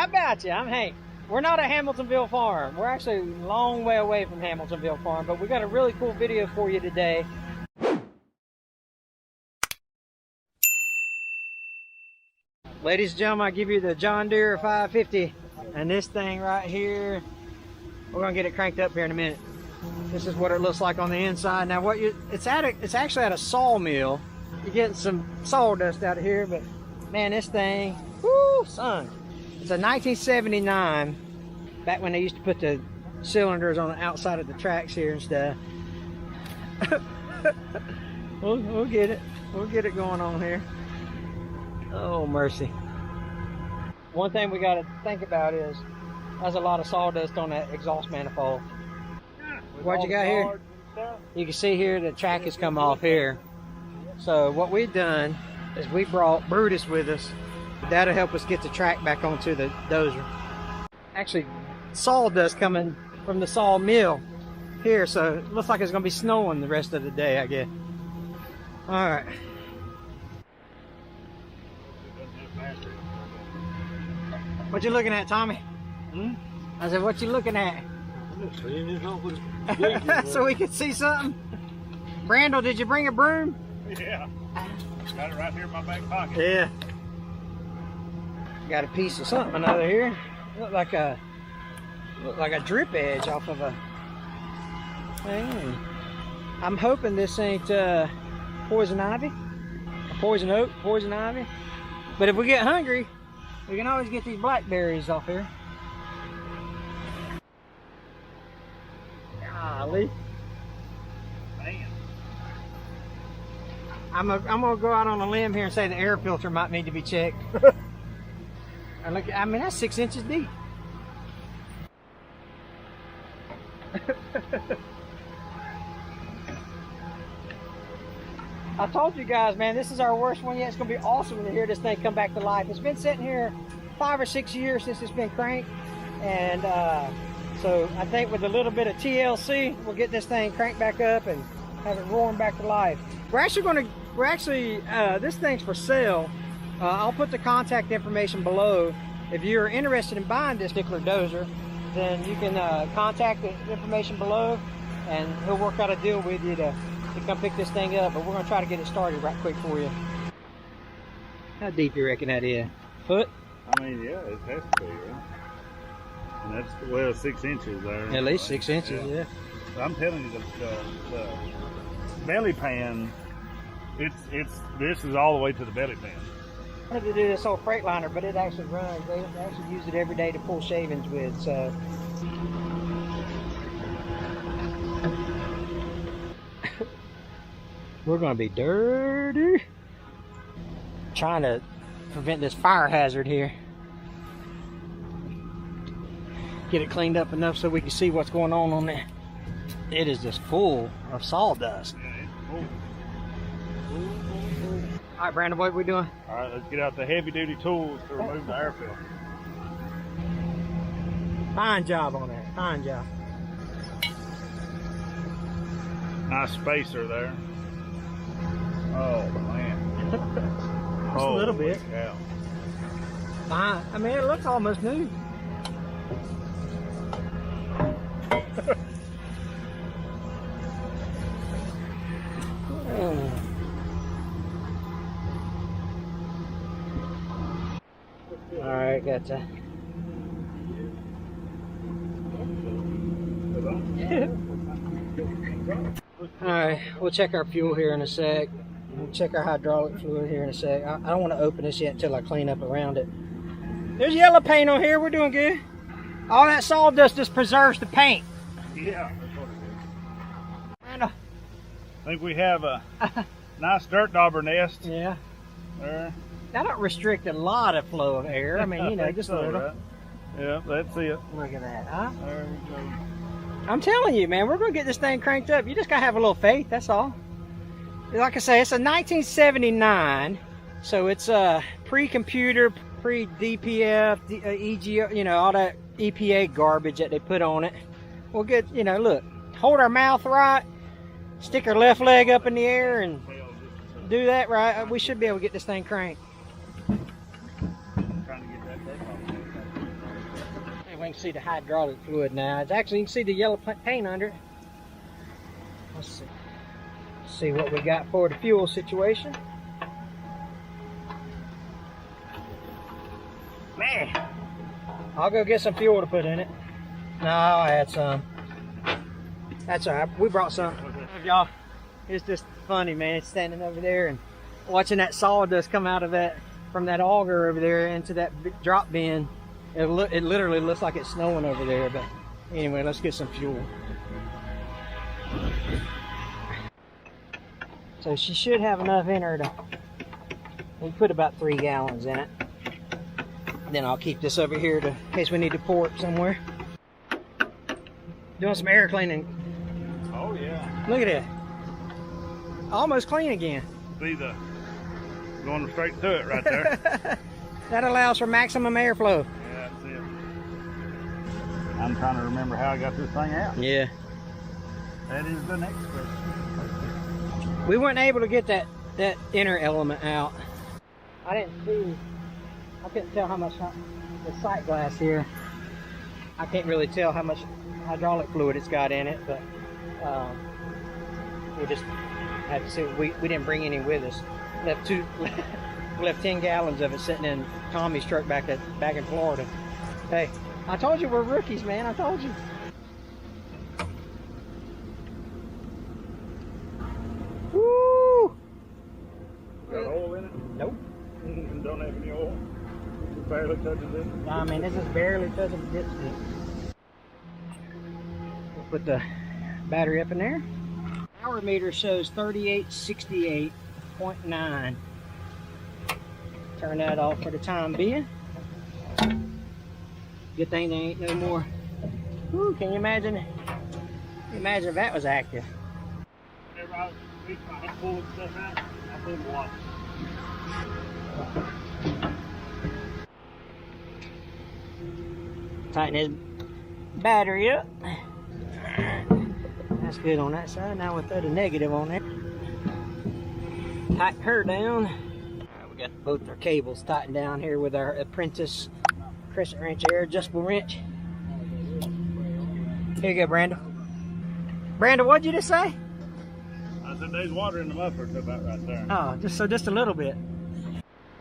How about you? I'm Hank. We're not at Hamiltonville Farm. We're actually a long way away from Hamiltonville Farm, but we got a really cool video for you today. Ladies and gentlemen, I give you the John Deere 550, and this thing right here, we're gonna get it cranked up here in a minute. This is what it looks like on the inside. Now, it's actually at a sawmill. You're getting some sawdust out of here, but man, this thing, whoo, son. It's a 1979, back when they used to put the cylinders on the outside of the tracks here and stuff. We'll get it. We'll get it going on here. Oh, mercy. One thing we got to think about is there's a lot of sawdust on that exhaust manifold. What you got here? You can see here the track has come off here. So what we've done is we brought Brutus with us. That'll help us get the track back onto the dozer. Actually, sawdust coming from the sawmill here, so it looks like it's going to be snowing the rest of the day, I guess. All right. What you looking at, Tommy? I said, what you looking at? So we can see something. Brandel, did you bring a broom? Yeah. Got it right here in my back pocket. Yeah. Got a piece of something another here. Look like a drip edge off of a thing. I'm hoping this ain't poison ivy, poison oak, poison ivy. But if we get hungry, we can always get these blackberries off here. Golly. Man. I'm gonna go out on a limb here and say the air filter might need to be checked. And look, I mean, that's 6 inches deep. I told you guys, man, this is our worst one yet. It's gonna be awesome to hear this thing come back to life. It's been sitting here 5 or 6 years since it's been cranked, and so I think with a little bit of TLC, we'll get this thing cranked back up and have it roaring back to life. This thing's for sale. I'll put the contact information below. If you're interested in buying this particular dozer, then you can contact the information below, and he'll work out a deal with you to come pick this thing up. But we're going to try to get it started right quick for you. How deep you reckon that is? Foot? I mean, yeah, it has to be, right? And that's, well, 6 inches there. At least 6 inches, yeah. I'm telling you, the belly pan, this is all the way to the belly pan. I wanted to do this old Freightliner, but it actually runs. They actually use it every day to pull shavings with, so. We're going to be dirty. Trying to prevent this fire hazard here. Get it cleaned up enough so we can see what's going on there. It is just full of sawdust. Yeah, it's full. All right, Brandon, what are we doing? All right, let's get out the heavy-duty tools to remove the air filter. Fine job on that. Fine job. Nice spacer there. Oh, man. Just a little bit. Cow. Fine. I mean, it looks almost new. All right, gotcha. All right, we'll check our fuel here in a sec. We'll check our hydraulic fluid here in a sec. I don't want to open this yet until I clean up around it. There's yellow paint on here. We're doing good. All that sawdust just preserves the paint. Yeah, that's what it is. And, I think we have a nice dirt dauber nest. yeah. There. That'll restrict a lot of flow of air. I mean, you know, just a little. Right? Yeah, that's it. Look at that, huh? There we go. I'm telling you, man, we're going to get this thing cranked up. You just got to have a little faith, that's all. Like I say, it's a 1979, so it's pre-computer, pre-DPF, EG, you know, all that EPA garbage that they put on it. We'll get, you know, look, hold our mouth right, stick our left leg up in the air and do that right. We should be able to get this thing cranked. we can see the hydraulic fluid now. It's actually, you can see the yellow paint under it. Let's see. See what we got for the fuel situation. Man, I'll go get some fuel to put in it. No, I'll add some. That's all right. We brought some. Y'all, it's just funny, man. Standing over there and watching that sawdust come out of that, from that auger over there into that drop bin. It literally looks like it's snowing over there. But anyway, let's get some fuel. So she should have enough in her to, we put about 3 gallons in it. Then I'll keep this over here in case we need to pour it somewhere. Doing some air cleaning. Oh yeah. Look at it. Almost clean again. See the going straight to it right there. That allows for maximum airflow. Yeah, that's it. I'm trying to remember how I got this thing out. Yeah. That is the next question. We weren't able to get that inner element out. I couldn't tell how much, the sight glass here, I can't really tell how much hydraulic fluid it's got in it, but we just had to see. We didn't bring any with us. Left 10 gallons of it sitting in Tommy's truck back in Florida. Hey, I told you we're rookies, man. I told you. Woo! Got oil in it? Nope. Don't have any oil. Just barely touches it. I mean, this is barely touching the dipstick. We'll put the battery up in there. Hour meter shows 3868.9. Turn that off for the time being. Good thing there ain't no more. Whew, can you imagine? Imagine if that was active. Whenever I reach my hand pulling stuff out, I put the water. Tighten his battery up. That's good on that side. Now we'll throw the negative on there. Tighten her down. We got both our cables tightened down here with our Apprentice crescent wrench air adjustable wrench. Here you go, Brandon. Brandon, what'd you just say? I said there's water in the muffler about right there. Oh, just a little bit.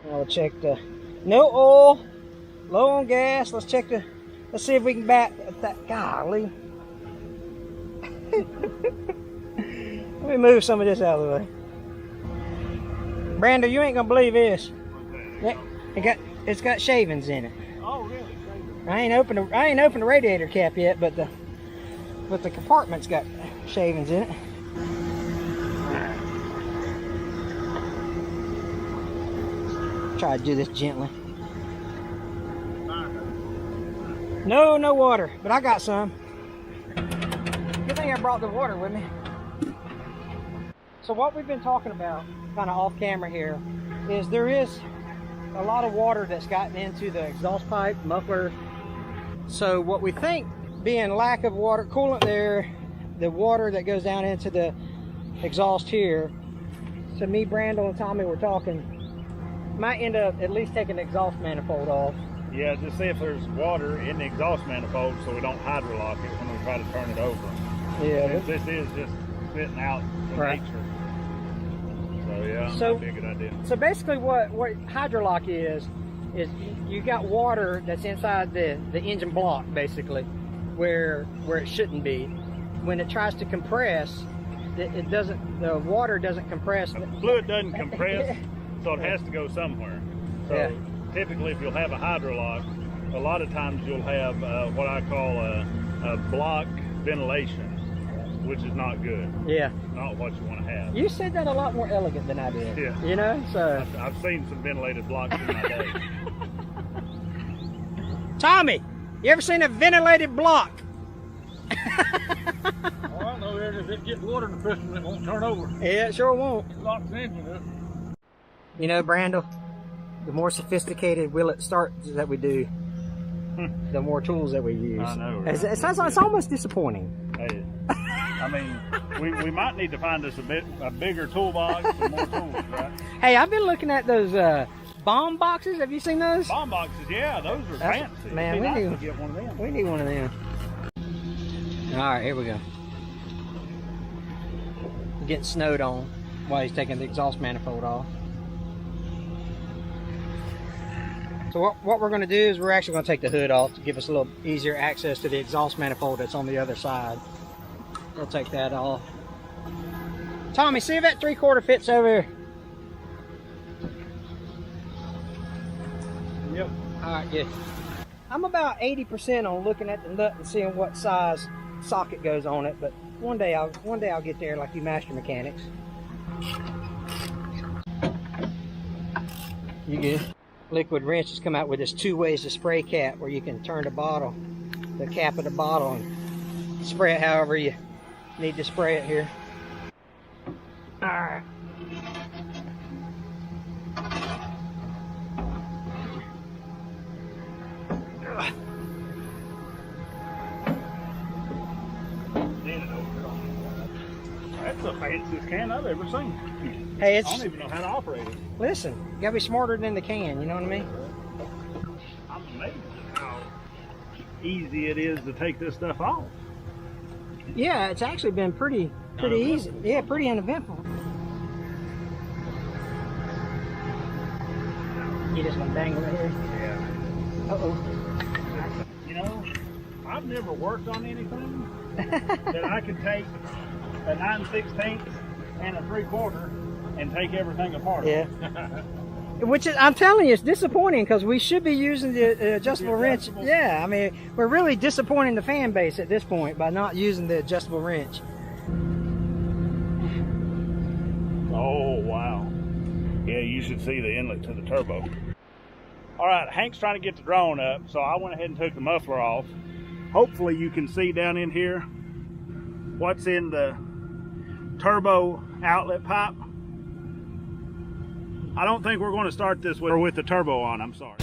Now we'll check the no oil, low on gas. Let's check the. Let's see if we can bat that. Golly. Let me move some of this out of the way. Brandon, you ain't gonna believe this. It's got shavings in it. Oh really? I ain't opened the radiator cap yet, but the compartment's got shavings in it. Try to do this gently. No water, but I got some. Good thing I brought the water with me. So what we've been talking about, kind of off camera here, is there is a lot of water that's gotten into the exhaust pipe, muffler. So what we think being lack of water, coolant there, the water that goes down into the exhaust here, so me, Brandon, and Tommy were talking, might end up at least taking the exhaust manifold off. Yeah, just see if there's water in the exhaust manifold so we don't hydrolock it when we try to turn it over. Yeah. Since this is just spitting out the nature. So yeah, that'd be a good idea. So basically what hydrolock is you got water that's inside the engine block, basically, where it shouldn't be. When it tries to compress, the water doesn't compress. The fluid doesn't compress, so it has to go somewhere. So yeah. Typically, if you'll have a hydrolock, a lot of times you'll have what I call a block ventilation, which is not good. Yeah. Not what you want to have. You said that a lot more elegant than I did. Yeah. You know, so. I've seen some ventilated blocks in my day. Tommy, you ever seen a ventilated block? All I know is if it gets water in the piston, it won't turn over. Yeah, it sure won't. It locks the engine up. You know, Brandon, the more sophisticated wheel starts that we do, the more tools that we use. I know. Right? It's almost disappointing. Hey, I mean, we might need to find us a bigger toolbox and more tools, right? Hey, I've been looking at those bomb boxes. Have you seen those? Bomb boxes, yeah, those are fancy. Man, It'd be we nice need, to get one of them. we need one of them. All right, here we go. Getting snowed on while he's taking the exhaust manifold off. So what we're going to do is we're actually going to take the hood off to give us a little easier access to the exhaust manifold that's on the other side. We'll take that off. Tommy, see if that 3/4 fits over here. Yep. All right, good. I'm about 80% on looking at the nut and seeing what size socket goes on it, but one day I'll get there like you master mechanics. You good? Liquid wrenches come out with this 2 ways to spray cap where you can turn the cap of the bottle and spray it however you need to spray it here. All right. That's the fanciest can I've ever seen. Hey, I don't even know how to operate it. Listen, you gotta be smarter than the can, you know what I mean? I'm amazed how easy it is to take this stuff off. Yeah, it's actually been pretty easy. Yeah, pretty uneventful. You just gonna dangle it here? Yeah. Uh-oh. You know, I've never worked on anything that I could take a 9/16 and a 3/4 and take everything apart. Yeah. Which is, I'm telling you, it's disappointing because we should be using the adjustable wrench. Yeah, I mean, we're really disappointing the fan base at this point by not using the adjustable wrench. Oh, wow. Yeah, you should see the inlet to the turbo. All right, Hank's trying to get the drone up, so I went ahead and took the muffler off. Hopefully you can see down in here what's in the turbo outlet pipe. I don't think we're going to start this with the turbo on, I'm sorry.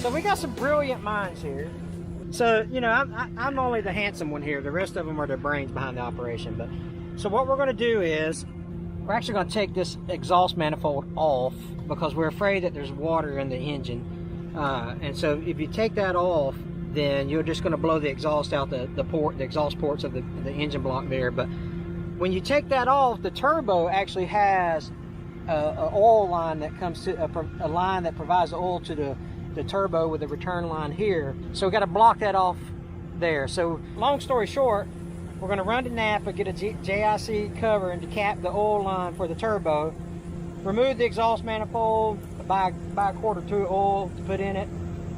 So we got some brilliant minds here. So, you know, I'm only the handsome one here. The rest of them are the brains behind the operation. But so what we're going to do is we're actually going to take this exhaust manifold off because we're afraid that there's water in the engine. And so if you take that off, then you're just going to blow the exhaust out the exhaust ports of the engine block there. But when you take that off, the turbo actually has a oil line that comes to a line that provides the oil to the turbo with the return line here. So we got to block that off there. So long story short, we're going to run to Napa, get a JIC cover and to cap the oil line for the turbo, remove the exhaust manifold, buy a quart or 2 of oil to put in it,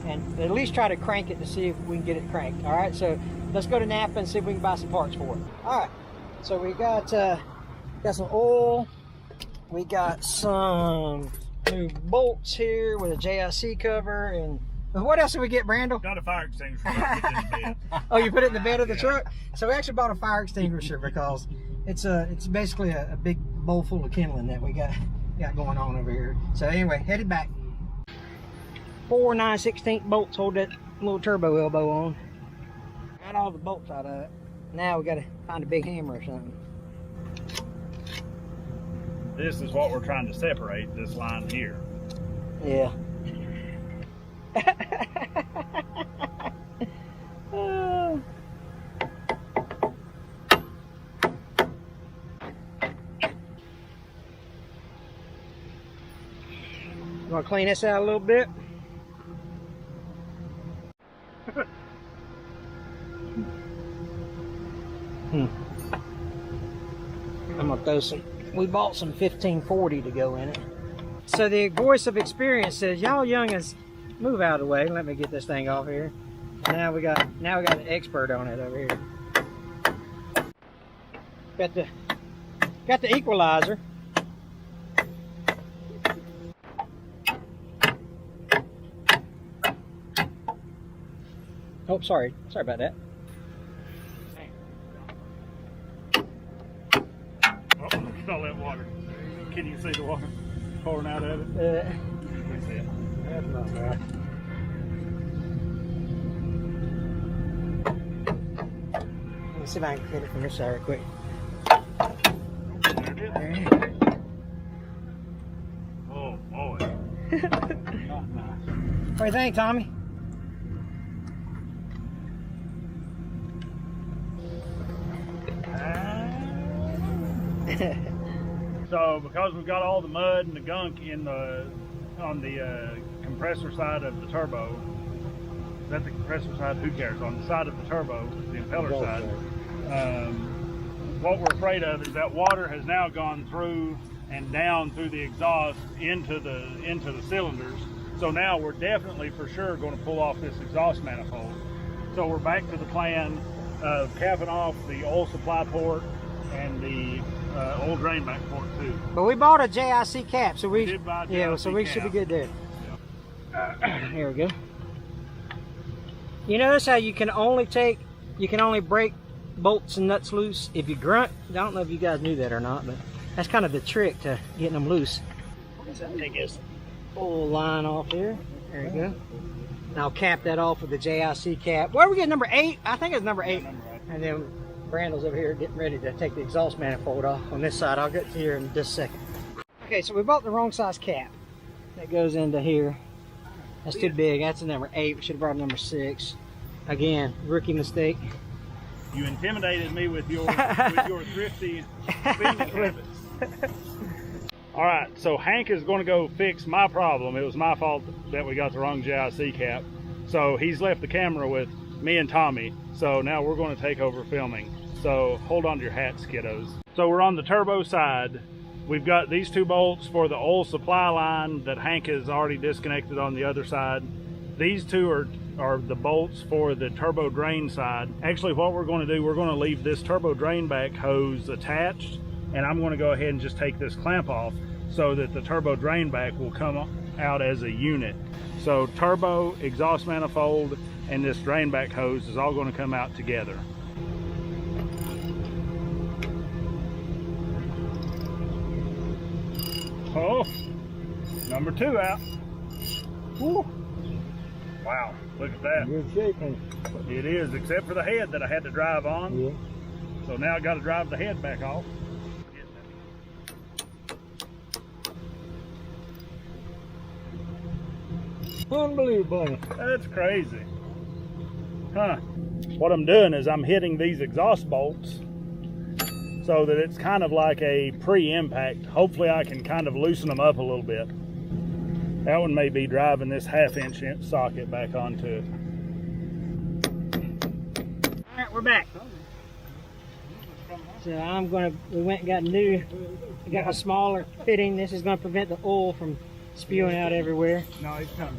and at least try to crank it to see if we can get it cranked. All right, so let's go to Napa and see if we can buy some parts for it. All right, so we got some oil, we got some new bolts here with a JIC cover, and what else did we get, Brandel? Got a fire extinguisher. I put it in the bed. Oh, you put it in the bed of the truck? So we actually bought a fire extinguisher because it's basically a big bowl full of kindling that we got going on over here. So anyway, headed back. 4 9/16 bolts hold that little turbo elbow on. Got all the bolts out of it. Now we got to find a big hammer or something. This is what we're trying to separate, this line here. Yeah. You want to clean this out a little bit? I'm gonna throw some. We bought some 1540 to go in it. So the voice of experience says, "Y'all youngins, move out of the way. Let me get this thing off here." Now we got an expert on it over here. Got the equalizer. Oh, sorry about that. see the water pouring out of it. Let's see it. That's not bad. Let me see if I can get it from this side real quick. There it is. Oh boy. Not nice. What do you think, Tommy? So because we've got all the mud and the gunk in on the compressor side of the turbo, is that the compressor side? Who cares? On the side of the turbo, the impeller side. What we're afraid of is that water has now gone through and down through the exhaust into the cylinders. So now we're definitely for sure going to pull off this exhaust manifold. So we're back to the plan of capping off the oil supply port and the oil drain back port too. But we bought a JIC cap, so we did buy a yeah, JIC so we cap. should be good there. Here we go. You notice how you can only break bolts and nuts loose if you grunt. I don't know if you guys knew that or not, but that's kind of the trick to getting them loose. So take this oil line off here. There you go. And I'll cap that off with the JIC cap. Where we get number 8? I think it's number 8. And then Brandon's over here getting ready to take the exhaust manifold off on this side. I'll get to here in just a second. Okay, so we bought the wrong size cap. That goes into here. That's too big. That's a number 8. We should have brought a number 6. Again, rookie mistake. You intimidated me with your thrifty spending habits. All right, so Hank is going to go fix my problem. It was my fault that we got the wrong JIC cap. So he's left the camera with me and Tommy. So now we're going to take over filming. So hold on to your hats, kiddos. So we're on the turbo side. We've got these 2 bolts for the oil supply line that Hank has already disconnected on the other side. These 2 are the bolts for the turbo drain side. Actually, what we're going to do, we're going to leave this turbo drain back hose attached, and I'm going to go ahead and just take this clamp off so that the turbo drain back will come out as a unit. So turbo, exhaust manifold, and this drain back hose is all going to come out together. Oh, number 2 out. Woo. Wow, look at that. Good shape, huh? It is, except for the head that I had to drive on. Yeah. So now I got to drive the head back off. Unbelievable. That's crazy. Huh. What I'm doing is I'm hitting these exhaust bolts so that it's kind of like a pre-impact. Hopefully I can kind of loosen them up a little bit. That one may be driving this 1/2" socket back onto it. All right, we're back. So we went and got new, we got a smaller fitting. This is going to prevent the oil from spewing out everywhere. No, it's coming.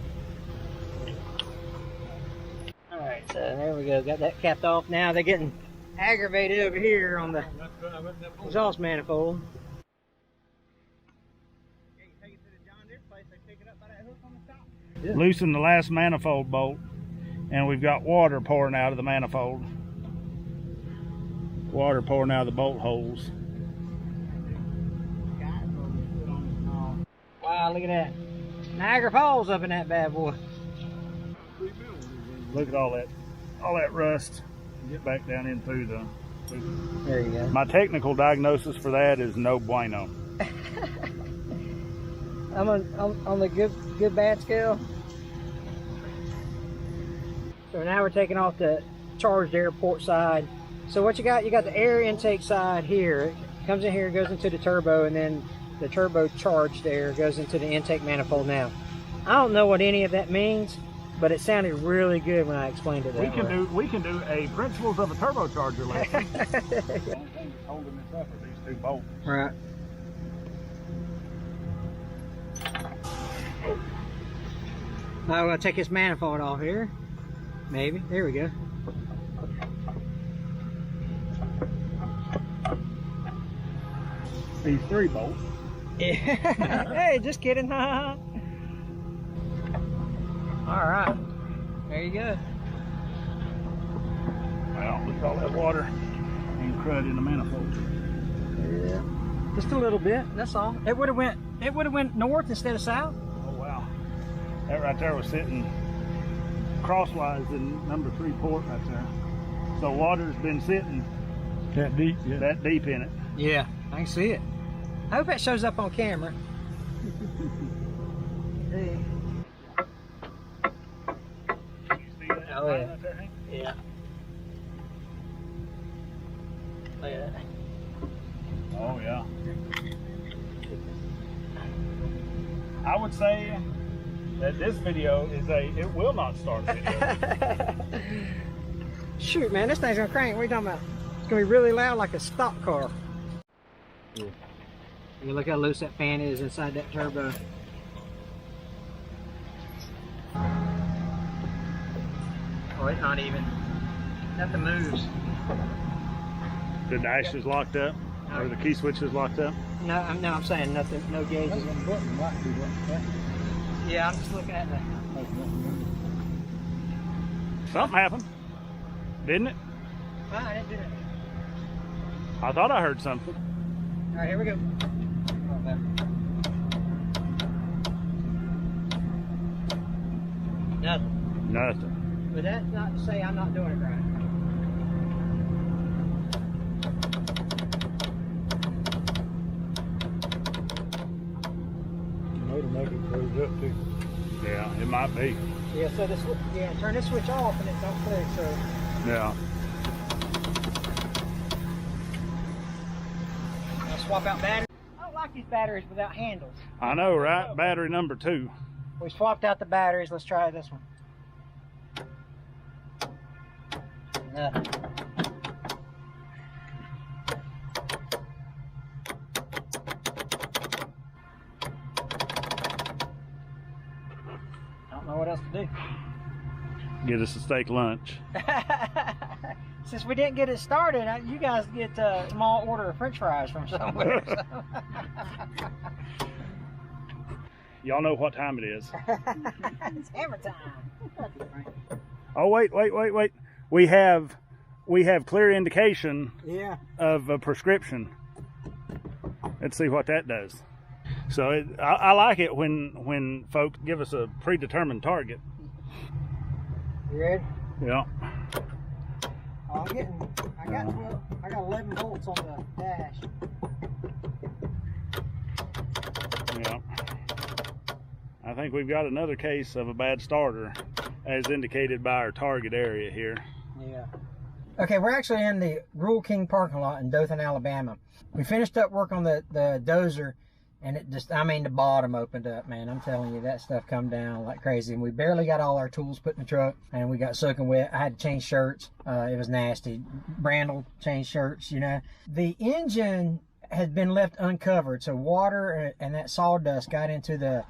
All right, so there we go. Got that capped off. Now they're getting aggravated over here on the exhaust manifold. Loosen the last manifold bolt, and we've got water pouring out of the manifold. Water pouring out of the bolt holes. Wow, look at that. Niagara Falls up in that bad boy. Look at all that rust. Get back down in through the. There you go. My technical diagnosis for that is no bueno. I'm on the good bad scale. So now we're taking off the charged air port side. So what you got the air intake side here. It comes in here, goes into the turbo, and then the turbo charged air goes into the intake manifold now. I don't know what any of that means, but it sounded really good when I explained it. We can do a principles of a turbocharger lesson. Holding this up are these 2 bolts. Right. Now we're going to take this manifold off here. Maybe. There we go. These 3 bolts. Yeah. Hey, just kidding. All right. There you go. Well, look at all that water and crud in the manifold. Yeah. Just a little bit, that's all. It would have went north instead of south. Oh wow. That right there was sitting crosswise in number 3 port right there. So water's been sitting That deep, yeah. that deep in it. Yeah, I can see it. I hope that shows up on camera. Hey. You see that Oh, line yeah. right there, Hank? Yeah. Look at that. Oh yeah. I would say that this video is it will not start video. Shoot, man, this thing's gonna crank. What are you talking about? It's gonna be really loud like a stock car. Yeah. You look how loose that fan is inside that turbo. Oh, it's not even. Nothing moves. The dash is locked up, or the key switch is locked up. No, I'm saying nothing. No gauges. Yeah, I'm just looking at that. Something happened, didn't it? I didn't do that. I thought I heard something. All right, here we go. Nothing. Nothing. But that's not to say I'm not doing it right. Motor make it close up too. Yeah, it might be. Yeah, so this, yeah, turn this switch off and it don't click, so. Yeah. I'll swap out batteries. I don't like these batteries without handles. I know, right? Battery number 2. We swapped out the batteries. Let's try this one. Nothing. I don't know what else to do. Get us a steak lunch. Since we didn't get it started, you guys get a small order of French fries from somewhere. So. Y'all know what time it is. It's hammer time. Oh wait. We have clear indication Yeah. of a prescription. Let's see what that does. So I like it when folks give us a predetermined target. You ready? Yeah. Oh, I got 11 volts on the dash. Yeah. I think we've got another case of a bad starter, as indicated by our target area here. Yeah. Okay, we're actually in the Rural King parking lot in Dothan, Alabama. We finished up work on the dozer, and it just, I mean, the bottom opened up, man. I'm telling you, that stuff come down like crazy. And we barely got all our tools put in the truck, and we got soaking wet. I had to change shirts. It was nasty. Brandel changed shirts, you know. The engine had been left uncovered, so water and that sawdust got into the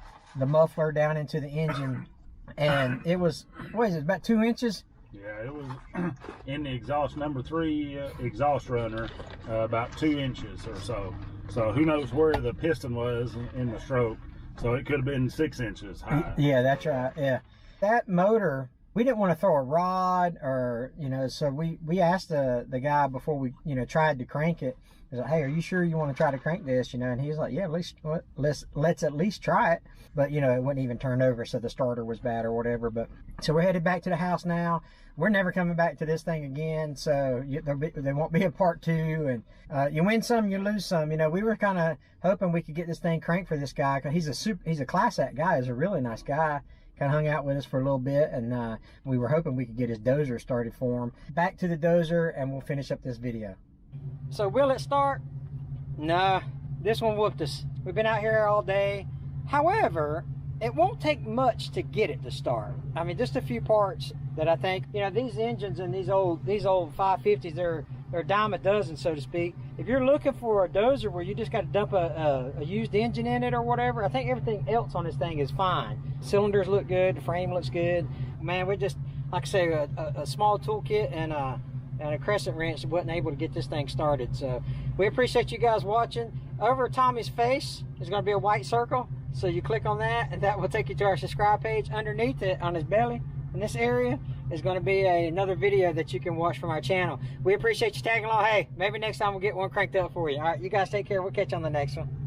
muffler down into the engine, and it was, what is it, about 2 inches? Yeah, it was in the exhaust number 3 exhaust runner, about 2 inches or so. So who knows where the piston was in the stroke. So it could have been 6 inches high. Yeah, that's right. Yeah. That motor, we didn't want to throw a rod or, you know, so we asked the guy before we, you know, tried to crank it. He was like, hey, are you sure you want to try to crank this? You know, and he was like, yeah, at least let's at least try it. But, you know, it wouldn't even turn over, so the starter was bad or whatever. But so we're headed back to the house now. We're never coming back to this thing again, so there won't be a part 2. And you win some, you lose some. You know, we were kind of hoping we could get this thing cranked for this guy, because he's a class act guy. He's a really nice guy. Kind of hung out with us for a little bit, and we were hoping we could get his dozer started for him. Back to the dozer, and we'll finish up this video. So will it start? Nah, this one whooped us. We've been out here all day. However, it won't take much to get it to start. I mean, just a few parts that I think, you know, these engines and these old 550s, they're a dime a dozen, so to speak. If you're looking for a dozer where you just got to dump a used engine in it or whatever, I think everything else on this thing is fine. Cylinders look good, the frame looks good. Man, we just, like I say, a small toolkit and a crescent wrench wasn't able to get this thing started. So we appreciate you guys watching. Over Tommy's face is going to be a white circle. So you click on that, and that will take you to our subscribe page. Underneath it, on his belly, in this area, is going to be another video that you can watch from our channel. We appreciate you tagging along. Hey, maybe next time we'll get one cranked up for you. All right, you guys take care. We'll catch you on the next one.